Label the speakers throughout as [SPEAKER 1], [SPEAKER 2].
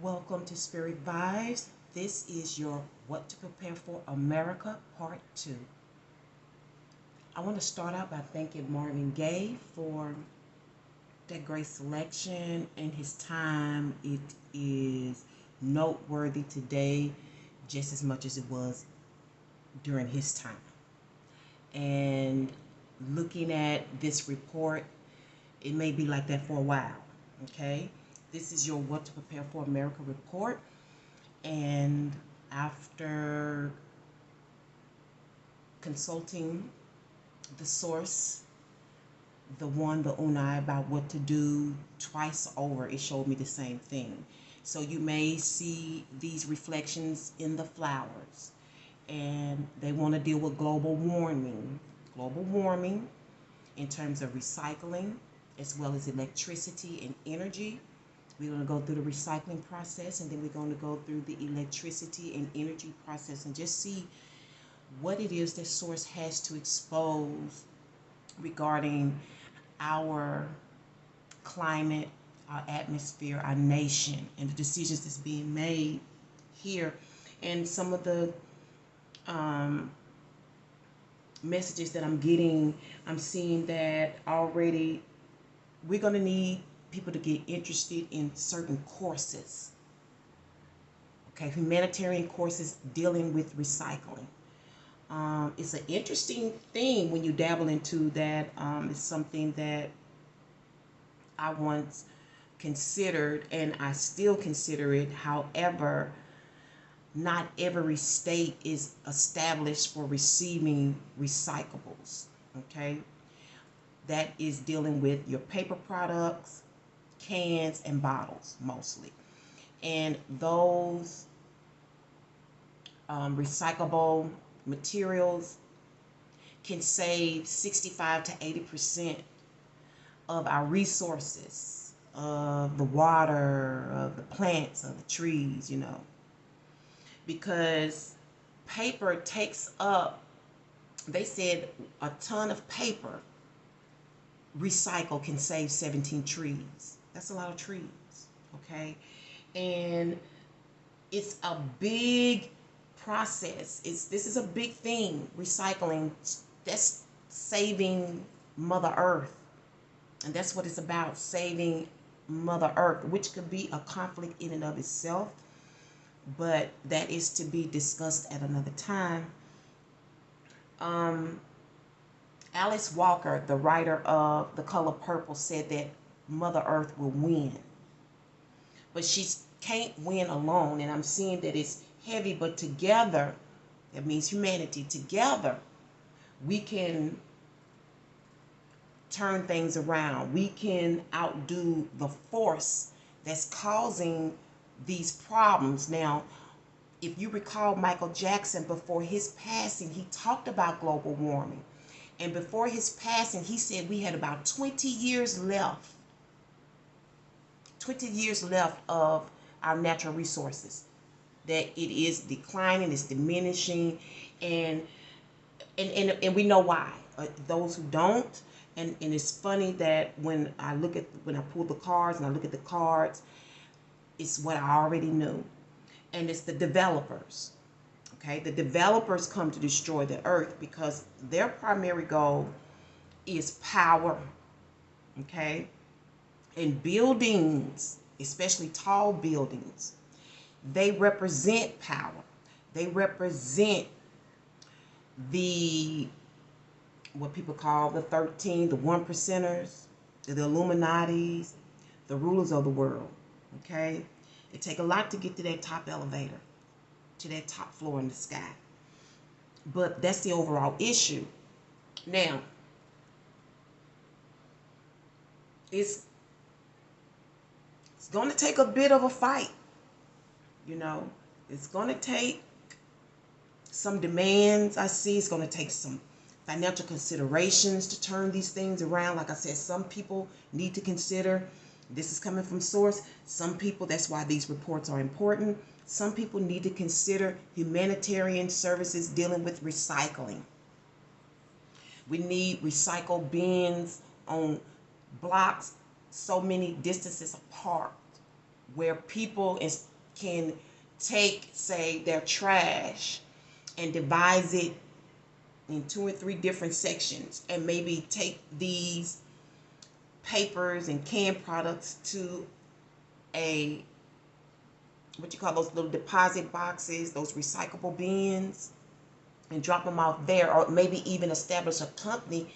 [SPEAKER 1] Welcome to Spirit Vibes. This is your What to Prepare for America Part 2. I want to start out by thanking Marvin Gaye for that great selection and his time. It is noteworthy today just as much as it was during his time. And looking at this report, it may be like that for a while, okay? This is your What to Prepare for America report. And after consulting the source, the unai about what to do twice over, it showed me the same thing. So you may see these reflections in the flowers. And they want to deal with global warming in terms of recycling, as well as electricity and energy. We're going to go through the recycling process, and then we're going to go through the electricity and energy process and just see what it is that source has to expose regarding our climate, our atmosphere, our nation, and the decisions that's being made here. And some of the messages that I'm getting, I'm seeing that already we're going to need people to get interested in certain courses. Okay, humanitarian courses dealing with recycling. It's an interesting thing when you dabble into that. It's something that I once considered, and I still consider it. However, not every state is established for receiving recyclables. Okay, that is dealing with your paper products, cans, and bottles mostly. And those recyclable materials can save 65 to 80% of our resources, of the water, of the plants, of the trees, because paper takes up, they said a ton of paper recycle can save 17 trees. That's a lot of trees, okay? And it's a big process. This is a big thing, recycling. That's saving Mother Earth. And that's what it's about, saving Mother Earth, which could be a conflict in and of itself. But that is to be discussed at another time. Alice Walker, the writer of The Color Purple, said that Mother Earth will win. But she can't win alone. And I'm seeing that it's heavy, but together, that means humanity, together, we can turn things around. We can outdo the force that's causing these problems. Now, if you recall Michael Jackson, before his passing, he talked about global warming. And before his passing, he said we had about 20 years left. 20 years left of our natural resources. That it is declining, it's diminishing, and we know why. Those who don't, and it's funny that when I pull the cards and I look at the cards, it's what I already knew. And it's the developers. Okay, the developers come to destroy the earth because their primary goal is power. Okay, and buildings, especially tall buildings, they represent power. They represent what people call the 13, the 1%ers, the Illuminatis, the rulers of the world. Okay, it takes a lot to get to that top elevator, to that top floor in the sky. But that's the overall issue. Now, it's going to take a bit of a fight. It's going to take some demands. I see it's going to take some financial considerations to turn these things around. Like I said, some people need to consider, this is coming from source. Some people, that's why these reports are important. Some people need to consider humanitarian services dealing with recycling. We need recycle bins on blocks so many distances apart, where people, can take, say, their trash and divide it in 2 or 3 different sections, and maybe take these papers and canned products to a, what you call those little deposit boxes, those recyclable bins, and drop them off there, or maybe even establish a company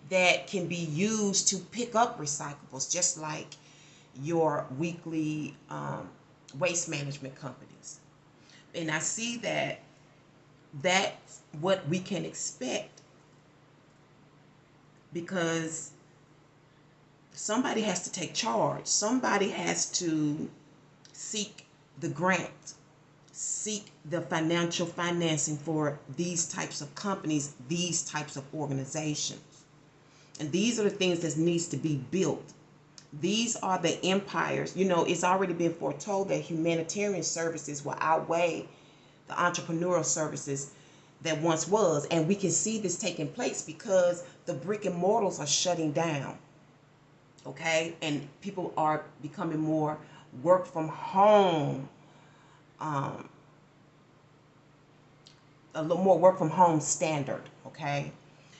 [SPEAKER 1] that can be used to pick up recyclables, just like your weekly waste management companies. And I see that that's what we can expect, because somebody has to take charge. Somebody has to seek the grant, seek the financial financing for these types of companies, these types of organizations. And these are the things that needs to be built. These are the empires. You know, it's already been foretold that humanitarian services will outweigh the entrepreneurial services that once was. And we can see this taking place because the brick and mortars are shutting down. Okay? And people are becoming more work from home, a little more work from home standard. Okay?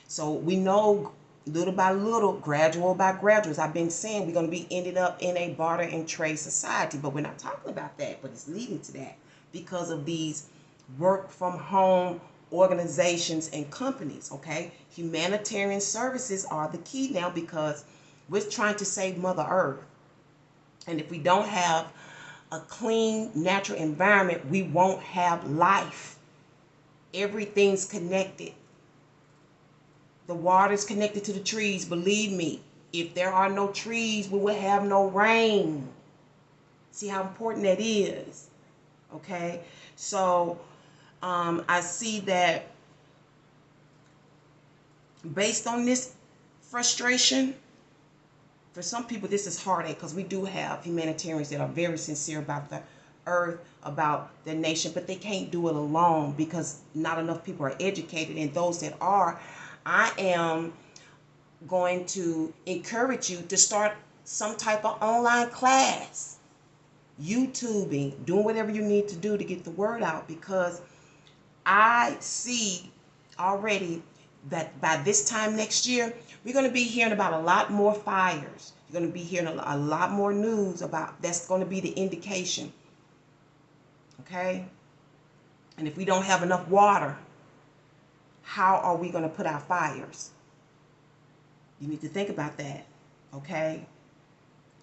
[SPEAKER 1] So we know little by little, gradual by gradual, as I've been saying, we're going to be ending up in a barter and trade society. But we're not talking about that, but it's leading to that because of these work from home organizations and companies. Okay? Humanitarian services are the key now, because we're trying to save Mother Earth. And if we don't have a clean, natural environment, we won't have life. Everything's connected. The water is connected to the trees. Believe me, if there are no trees, we will have no rain. See how important that is? Okay? So, I see that based on this frustration, for some people this is heartache, because we do have humanitarians that are very sincere about the earth, about the nation, but they can't do it alone because not enough people are educated. And those that are, I am going to encourage you to start some type of online class, YouTubing, doing whatever you need to do to get the word out, because I see already that by this time next year, we're going to be hearing about a lot more fires. You're going to be hearing a lot more news about, that's going to be the indication. Okay? And if we don't have enough water, how are we going to put out fires? You need to think about that. Okay?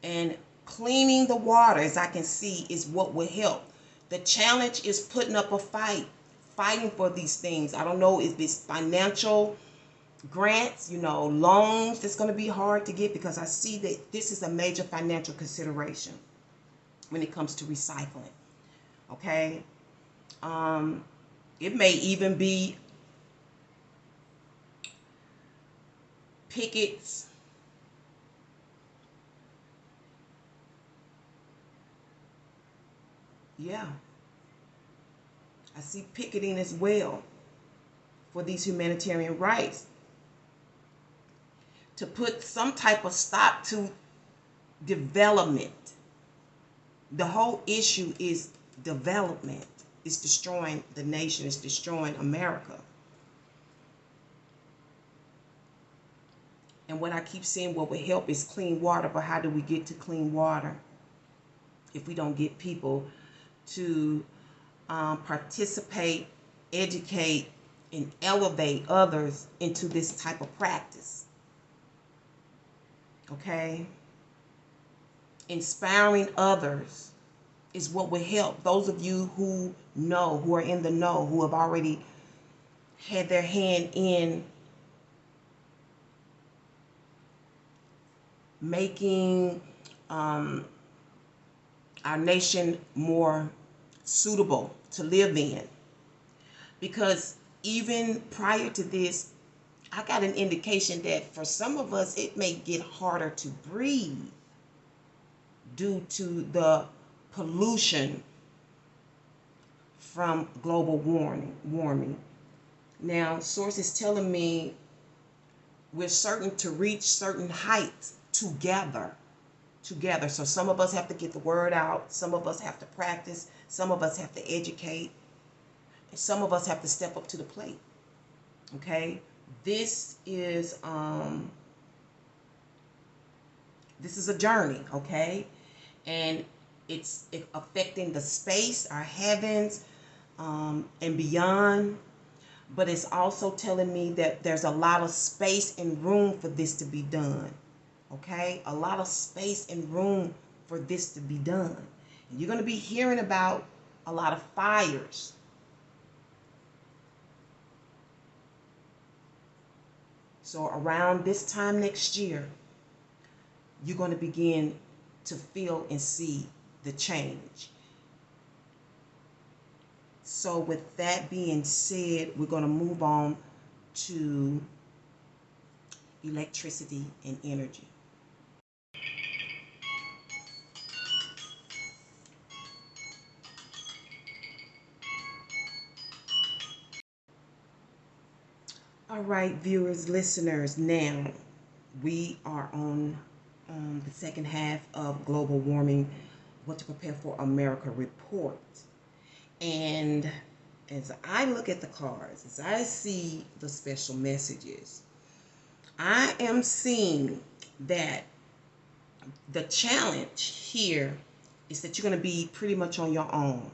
[SPEAKER 1] And cleaning the water, as I can see, is what will help. The challenge is putting up a fight, fighting for these things. I don't know if it's financial grants, loans that's going to be hard to get, because I see that this is a major financial consideration when it comes to recycling. Okay? It may even be pickets. Yeah. I see picketing as well for these humanitarian rights, to put some type of stop to development. The whole issue is development. It's destroying the nation. It's destroying America. And what I keep saying, what would help is clean water. But how do we get to clean water if we don't get people to participate, educate, and elevate others into this type of practice? Okay? Inspiring others is what will help. Those of you who know, who are in the know, who have already had their hand in making our nation more suitable to live in. Because even prior to this, I got an indication that for some of us, it may get harder to breathe due to the pollution from global warming. Now, sources telling me we're certain to reach certain heights together. So some of us have to get the word out. Some of us have to practice. Some of us have to educate. And some of us have to step up to the plate. Okay? This is a journey, okay? And it's affecting the space, our heavens, and beyond. But it's also telling me that there's a lot of space and room for this to be done. Okay? A lot of space and room for this to be done. And you're going to be hearing about a lot of fires. So around this time next year, you're going to begin to feel and see the change. So with that being said, we're going to move on to electricity and energy. All right, viewers, listeners, now we are on the second half of Global Warming, What to Prepare for America report. And as I look at the cards, as I see the special messages, I am seeing that the challenge here is that you're going to be pretty much on your own.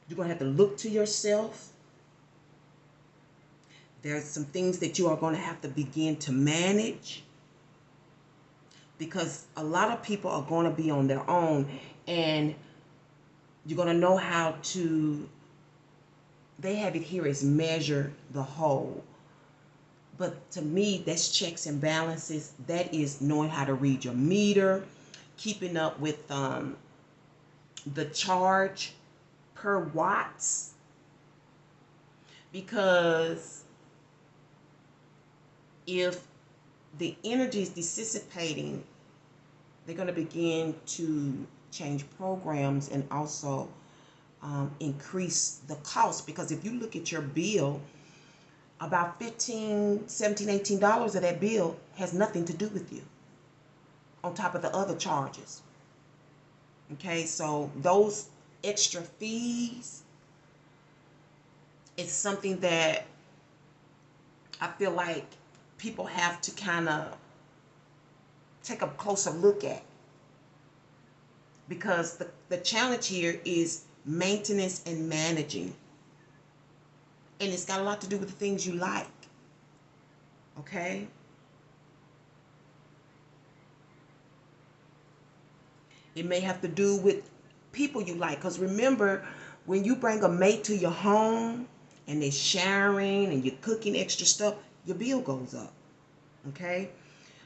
[SPEAKER 1] You're going to have to look to yourself. There's some things that you are going to have to begin to manage, because a lot of people are going to be on their own, and you're going to know how to, they have it here as measure the whole. But to me, that's checks and balances. That is knowing how to read your meter, keeping up with the charge per watts. Because if the energy is dissipating, they're going to begin to change programs and also increase the cost. Because if you look at your bill, about $15, $17, $18 of that bill has nothing to do with you, on top of the other charges. Okay, so those extra fees is something that I feel like people have to kind of take a closer look at, because the challenge here is maintenance and managing. And it's got a lot to do with the things you like. Okay? It may have to do with people you like. Because remember, when you bring a mate to your home and they're sharing and you're cooking extra stuff, your bill goes up. Okay?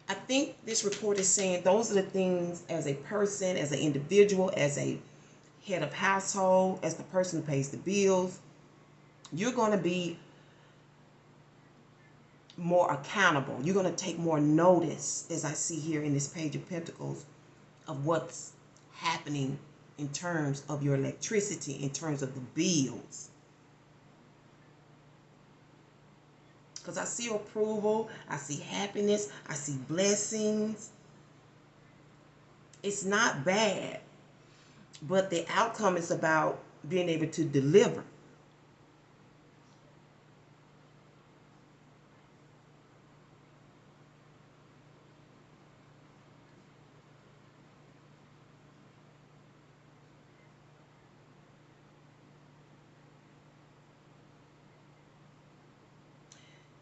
[SPEAKER 1] I think this report is saying those are the things, as a person, as an individual, as a head of household, as the person who pays the bills, you're going to be more accountable. You're going to take more notice, as I see here in this Page of Pentacles, of what's happening in terms of your electricity, in terms of the bills. Because I see approval, I see happiness, I see blessings. It's not bad, but the outcome is about being able to deliver.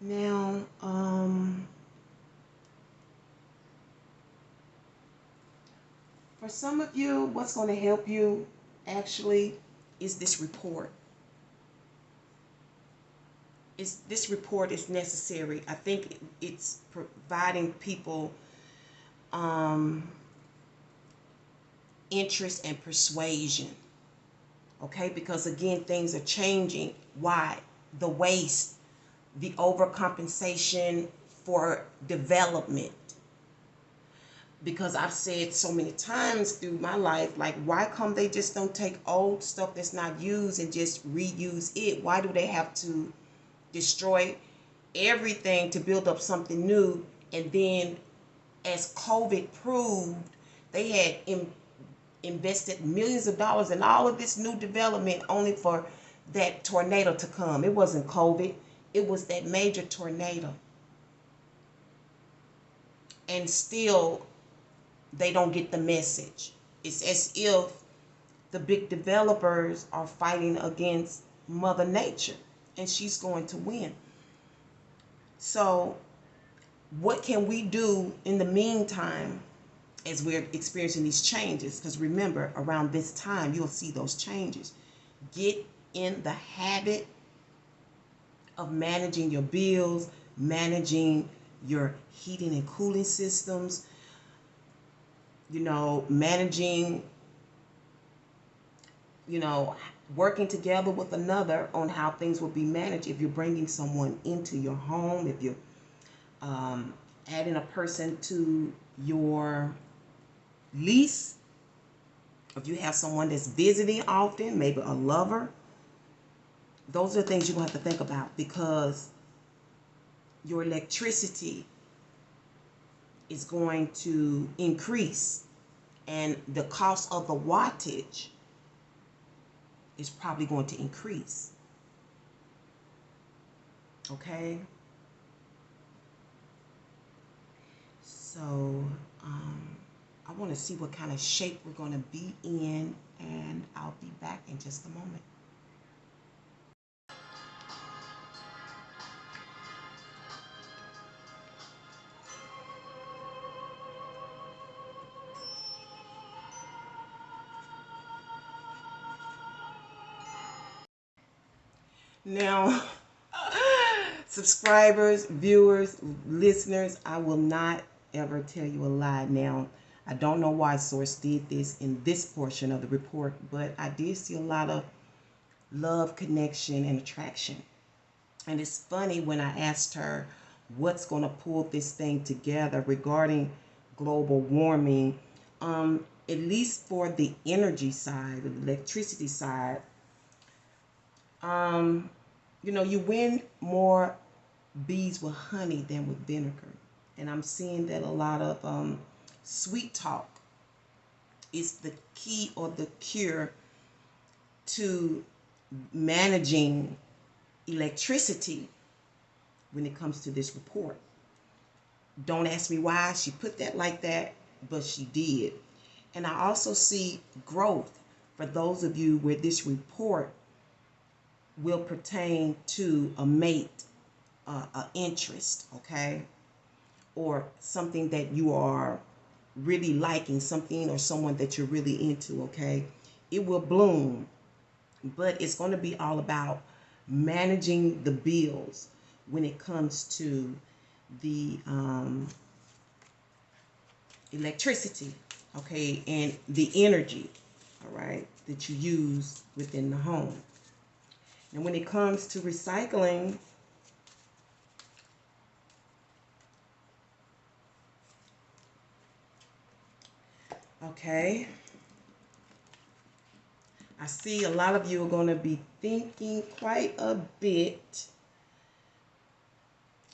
[SPEAKER 1] Now, for some of you, what's going to help you actually is this report. This report is necessary. I think it's providing people interest and persuasion. Okay, because again, things are changing. Why? The waste, the overcompensation for development. Because I've said so many times through my life, like, why come they just don't take old stuff that's not used and just reuse it? Why do they have to destroy everything to build up something new? And then, as COVID proved, they had invested millions of dollars in all of this new development only for that tornado to come. It wasn't COVID. It was that major tornado. And still, they don't get the message. It's as if the big developers are fighting against Mother Nature, and she's going to win. So what can we do in the meantime as we're experiencing these changes? Because remember, around this time, you'll see those changes. Get in the habit of managing your bills, managing your heating and cooling systems, managing, working together with another on how things will be managed. If you're bringing someone into your home, if you're adding a person to your lease, if you have someone that's visiting often, maybe a lover, those are things you're going to have to think about, because your electricity is going to increase, and the cost of the wattage is probably going to increase. Okay? So, I want to see what kind of shape we're going to be in, and I'll be back in just a moment. Now, subscribers, viewers, listeners, I will not ever tell you a lie. Now, I don't know why Source did this in this portion of the report, but I did see a lot of love, connection, and attraction. And it's funny, when I asked her what's going to pull this thing together regarding global warming, at least for the energy side, the electricity side, you win more bees with honey than with vinegar. And I'm seeing that a lot of sweet talk is the key or the cure to managing electricity when it comes to this report. Don't ask me why she put that like that, but she did. And I also see growth for those of you where this report will pertain to a mate, an interest, okay? Or something that you are really liking, something or someone that you're really into, okay? It will bloom, but it's going to be all about managing the bills when it comes to the electricity, okay, and the energy, all right, that you use within the home. And when it comes to recycling, okay, I see a lot of you are going to be thinking quite a bit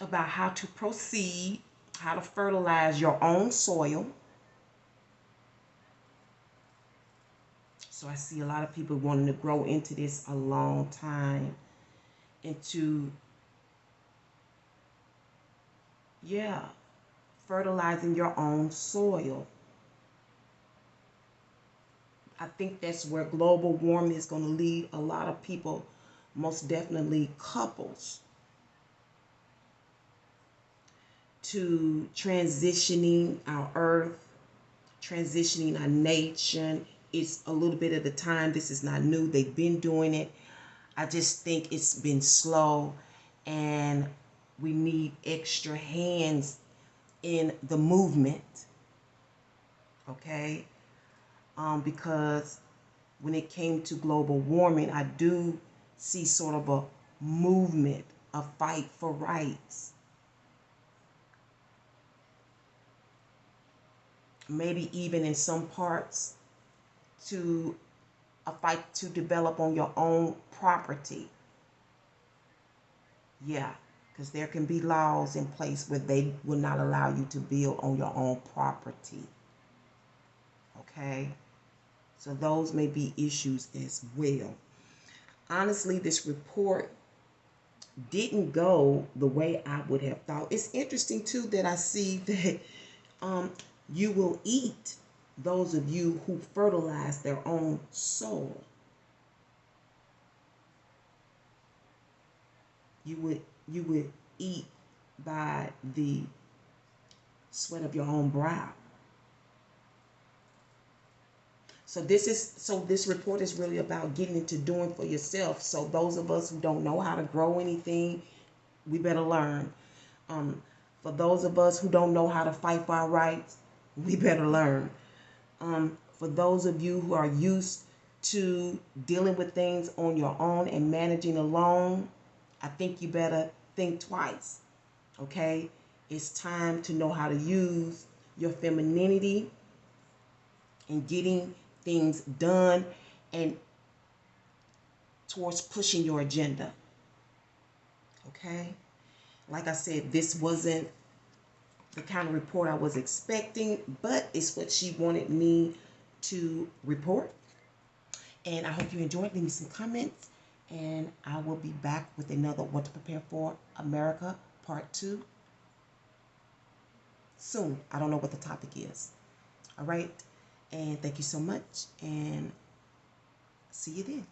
[SPEAKER 1] about how to proceed, how to fertilize your own soil. So I see a lot of people wanting to grow into this a long time, into, fertilizing your own soil. I think that's where global warming is going to lead a lot of people, most definitely couples, to transitioning our earth, transitioning our nation. It's a little bit of the time. This is not new. They've been doing it. I just think it's been slow, and we need extra hands in the movement, okay? Because when it came to global warming, I do see sort of a movement, a fight for rights. Maybe even in some parts, to a fight to develop on your own property. Yeah, because there can be laws in place where they will not allow you to build on your own property. Okay? So those may be issues as well. Honestly, this report didn't go the way I would have thought. It's interesting too that I see that you will eat those of you who fertilize their own soul. You would eat by the sweat of your own brow. So this report is really about getting into doing for yourself. So those of us who don't know how to grow anything, we better learn. For those of us who don't know how to fight for our rights, we better learn. For those of you who are used to dealing with things on your own and managing alone, I think you better think twice. Okay? It's time to know how to use your femininity in getting things done and towards pushing your agenda. Okay? Like I said, this wasn't the kind of report I was expecting, but it's what she wanted me to report. And I hope you enjoyed. Leave me some comments, and I will be back with another What to Prepare for America Part 2 soon. I don't know what the topic is. All right. And thank you so much, and see you then.